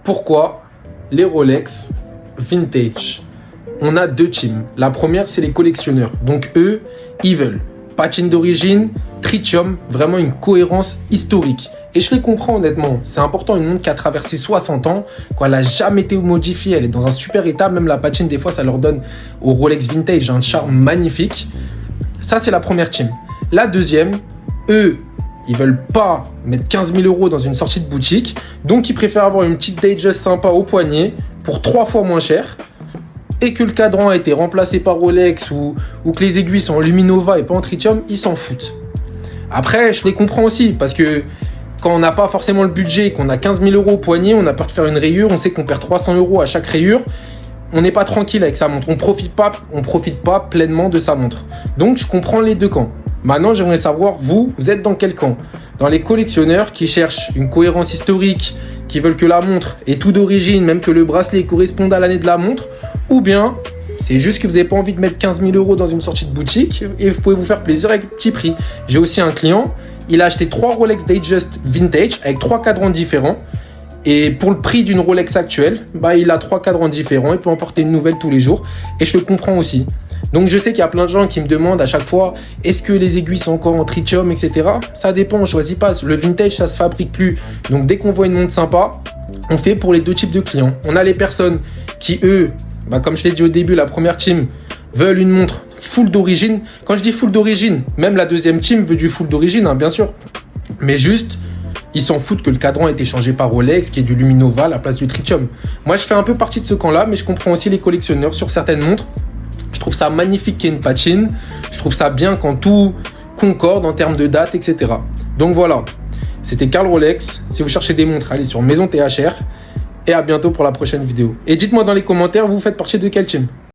pourquoi les Rolex vintage? On a deux teams. La première, c'est les collectionneurs. Donc eux, ils veulent patine d'origine, tritium, vraiment une cohérence historique. Et je les comprends honnêtement. C'est important, une montre qui a traversé 60 ans, quoi, elle n'a jamais été modifiée, elle est dans un super état. Même la patine, des fois, ça leur donne au Rolex vintage un charme magnifique. Ça, c'est la première team. La deuxième, eux, ils veulent pas mettre 15 000 € dans une sortie de boutique. Donc, ils préfèrent avoir une petite Datejust sympa au poignet pour 3 fois moins cher. Et que le cadran a été remplacé par Rolex ou que les aiguilles sont en Luminova et pas en tritium, ils s'en foutent. Après, je les comprends aussi parce que quand on n'a pas forcément le budget et qu'on a 15 000 € au poignet, on a peur de faire une rayure, on sait qu'on perd 300 € à chaque rayure. On n'est pas tranquille avec sa montre, on profite pas pleinement de sa montre. Donc, je comprends les deux camps. Maintenant, j'aimerais savoir, vous êtes dans quel camp? Dans les collectionneurs qui cherchent une cohérence historique, qui veulent que la montre ait tout d'origine, même que le bracelet corresponde à l'année de la montre, ou bien c'est juste que vous n'avez pas envie de mettre 15 000 € dans une sortie de boutique et vous pouvez vous faire plaisir avec petit prix. J'ai aussi un client, il a acheté 3 Rolex Datejust vintage avec 3 cadrans différents. Et pour le prix d'une Rolex actuelle, il a 3 cadrans différents, il peut en porter une nouvelle tous les jours. Et je le comprends aussi. Donc je sais qu'il y a plein de gens qui me demandent à chaque fois, est-ce que les aiguilles sont encore en tritium, etc. Ça dépend, on ne choisit pas. Le vintage, ça ne se fabrique plus. Donc dès qu'on voit une montre sympa, on fait pour les deux types de clients. On a les personnes qui, eux, comme je l'ai dit au début, la première team, veulent une montre full d'origine. Quand je dis full d'origine, même la deuxième team veut du full d'origine, bien sûr. Mais juste, ils s'en foutent que le cadran ait été changé par Rolex, qui est du Luminova à la place du tritium. Moi, je fais un peu partie de ce camp-là, mais je comprends aussi les collectionneurs sur certaines montres. Je trouve ça magnifique qu'il y ait une patine. Je trouve ça bien quand tout concorde en termes de date, etc. Donc voilà, c'était Karl Rolex. Si vous cherchez des montres, allez sur Maison THR. Et à bientôt pour la prochaine vidéo. Et dites-moi dans les commentaires, vous faites partie de quel team?